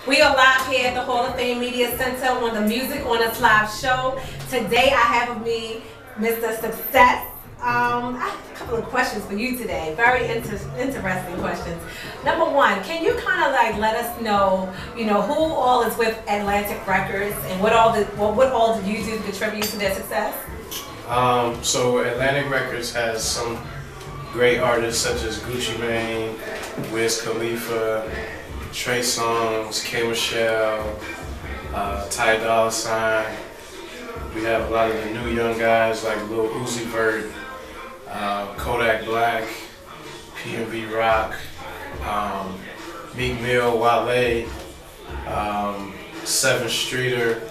We are live here at the Hall of Fame Media Center on the Music on Us Live show. Today I have with me Mr. Success. I have a couple of questions for you today. Very interesting questions. Number one, can you kind of like let us know, who all is with Atlantic Records and what all do you do to contribute to their success? So Atlantic Records has some great artists such as Gucci Mane, Wiz Khalifa, Trey Songz, K Michelle, Ty Dolla $ign. We have a lot of the new young guys like Lil Uzi Vert, Kodak Black, PNB Rock, Meek Mill, Wale, 7th Streeter,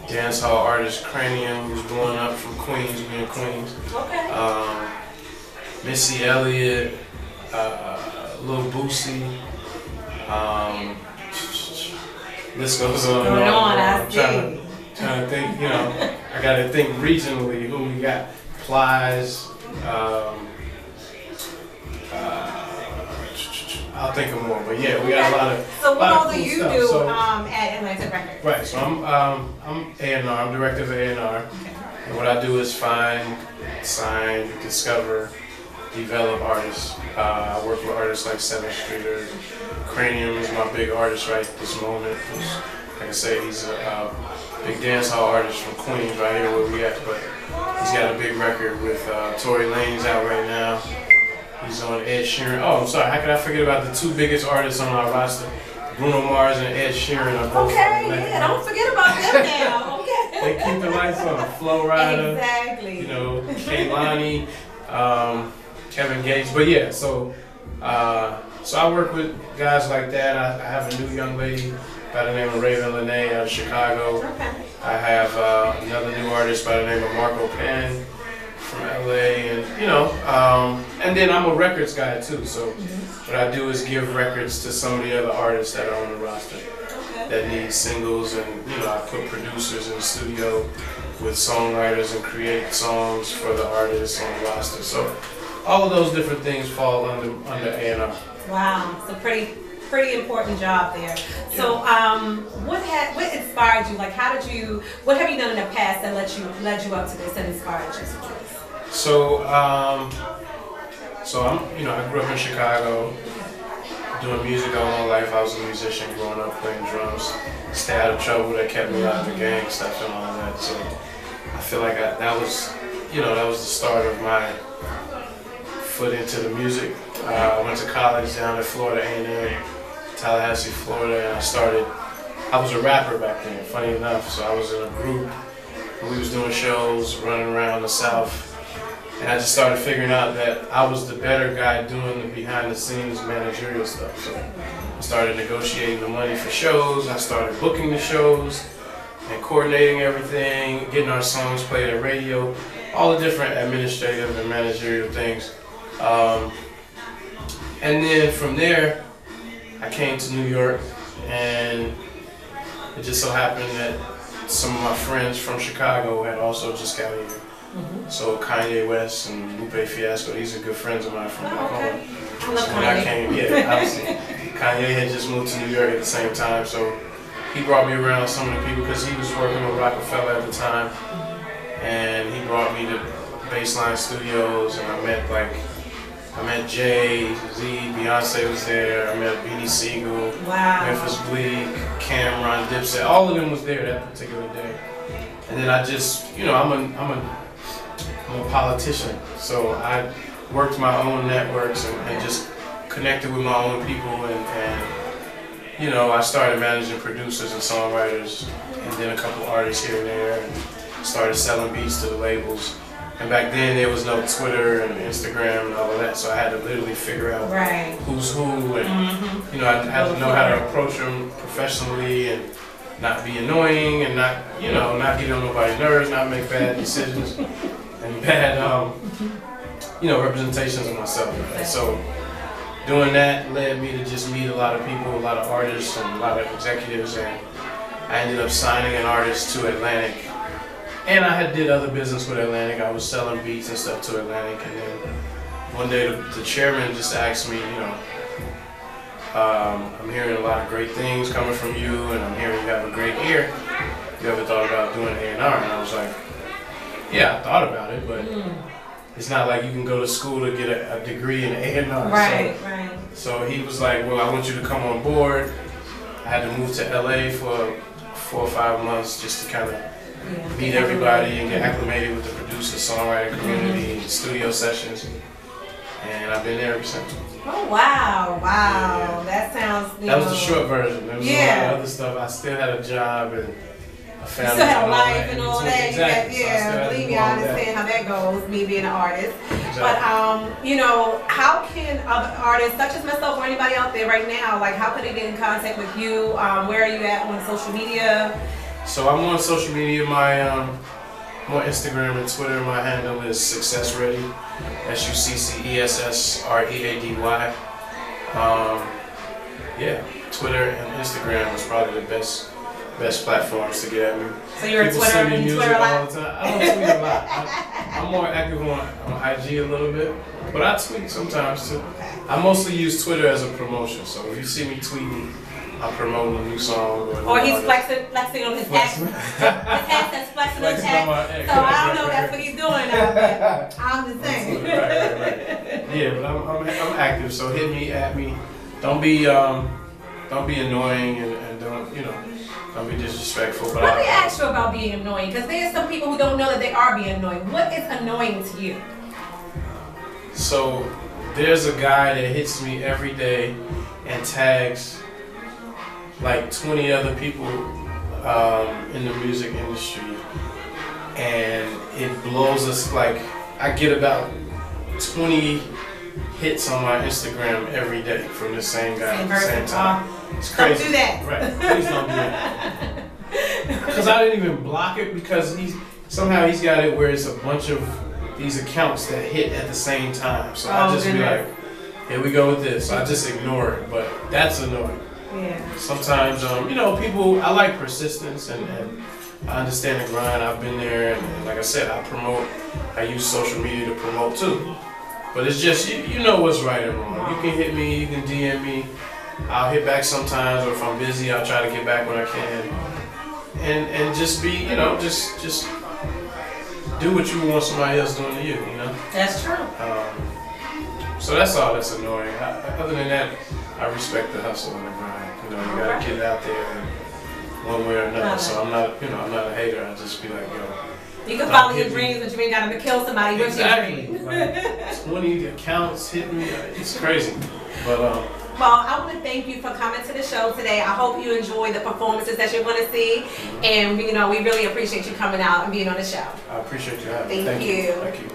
dancehall artist Cranium, who's blowing up from Queens, being Queens. Okay. Missy Elliott, Lil Boosie. List goes on and on. I'm trying to think, I gotta think regionally who we got. Plies. I'll think of more, but yeah, we got a lot of. So what all cool do you stuff. do So, at Atlantic Records? right, so I'm A&R. I'm director of A&R, and what I do is find, sign, discover, develop artists. I work with artists like 7th Streeter. Cranium is my big artist right this moment. Like I say, he's a big dancehall artist from Queens, right here where we at. But he's got a big record with Tory Lanez out right now. He's on Ed Sheeran. Oh, I'm sorry. How could I forget about the two biggest artists on our roster? Bruno Mars and Ed Sheeran are both. Okay, yeah, don't forget about them now. Okay. They keep the lights on. Flo Rida. Exactly. Kehlani, Kevin Gates. But yeah, so I work with guys like that. I have a new young lady by the name of Raven Lene out of Chicago. Okay. I have another new artist by the name of Marco Pan from LA, and then I'm a records guy too. So what I do is give records to some of the other artists that are on the roster that need singles, and I put producers in the studio with songwriters and create songs for the artists on the roster. So all of those different things fall under A&R. Wow, it's a pretty important job there. Yeah. So, what inspired you? Like, what have you done in the past that led you up to this and inspired you to this? So, I grew up in Chicago, doing music all my life. I was a musician growing up, playing drums. Stay out of trouble, that kept me out of the gang stuff and all of that. So, I feel like that was the start of my foot into the music. I went to college down at Florida A&M, Tallahassee, Florida, and I was a rapper back then, funny enough. So I was in a group, we was doing shows, running around the South, and I just started figuring out that I was the better guy doing the behind the scenes managerial stuff. So I started negotiating the money for shows, I started booking the shows, and coordinating everything, getting our songs played at radio, all the different administrative and managerial things. And then from there, I came to New York, and it just so happened that some of my friends from Chicago had also just got here. So Kanye West and Lupe Fiasco, these are good friends of mine from back home. I love So when I came, obviously, Kanye had just moved to New York at the same time, so he brought me around some of the people because he was working with Rockefeller at the time, and he brought me to Baseline Studios, and I met Jay, Z, Beyonce was there, I met Beanie Siegel, Memphis Bleak, Cameron, Dipset, all of them was there that particular day. And then I just, I'm a politician, so I worked my own networks and just connected with my own people, and I started managing producers and songwriters, and then a couple artists here and there, and started selling beats to the labels. And back then there was no Twitter and Instagram and all of that, so I had to literally figure out who's who, and I had to know how to approach them professionally and not be annoying and not get on nobody's nerves, not make bad decisions and bad representations of myself. Right? So doing that led me to just meet a lot of people, a lot of artists and a lot of executives, and I ended up signing an artist to Atlantic. And I had did other business with Atlantic. I was selling beats and stuff to Atlantic, and then one day the chairman just asked me, I'm hearing a lot of great things coming from you, and I'm hearing you have a great ear. You ever thought about doing A&R? And I was like, yeah, I thought about it, but it's not like you can go to school to get a degree in A&R. Right, so, right. So he was like, well, I want you to come on board. I had to move to LA for 4 or 5 months just to kind of meet everybody and get acclimated with the producer, songwriting community, studio sessions. And I've been there ever since. Oh, wow. Yeah. That sounds, that was the short version. There was a lot of other stuff. I still had a job and a family. You still had a life and all that. Exactly. Yeah, believe me, I understand how that goes, me being an artist. Exactly. But, you know, how can other artists, such as myself or anybody out there right now, like how could they get in contact with you? Where are you at on social media? So I'm on social media. I'm on Instagram and Twitter. My handle is SuccessReady, SuccessReady. Yeah, Twitter and Instagram is probably the best platforms to get at me. So you're People a Twitter, send me you music Twitter a lot? all the time. I don't tweet a lot. I'm more active on IG a little bit, but I tweet sometimes too. Okay. I mostly use Twitter as a promotion. So if you see me tweeting, I'm promoting a new song. Or he's flexing on his ex. His ex that's flexing on his Flexing on my ex. ex. So I don't know that's what he's doing out there. I'm just saying. Right. Yeah, but I'm active, so hit me, at me. Don't be annoying and don't be disrespectful. But Let me ask you about being annoying, because there's some people who don't know that they are being annoying. What is annoying to you? So there's a guy that hits me every day and tags like 20 other people in the music industry, and it blows us. Like, I get about 20 hits on my Instagram every day from the same guy at the same time. It's crazy. Don't do that. Right. Please don't do that. Because I didn't even block it, because he's got it where it's a bunch of these accounts that hit at the same time. So I just be like, here we go with this. So I just ignore it, but that's annoying. Yeah. Sometimes, people, I like persistence and I understand the grind. I've been there, and like I said, I use social media to promote too. But it's just, you know what's right and wrong. You can hit me, you can DM me. I'll hit back sometimes, or if I'm busy, I'll try to get back when I can. And just be, just do what you want somebody else doing to you, That's true. So that's all that's annoying. Other than that, I respect the hustle and the grind. You gotta get it out there one way or another. So I'm not a hater. I just be like, yo. You can follow your dreams, but you ain't got to kill somebody with your dreams. Like 20 accounts hit me. It's crazy. But well, I want to thank you for coming to the show today. I hope you enjoy the performances that you're going to see, and we really appreciate you coming out and being on the show. I appreciate you having me. Thank you. Thank you.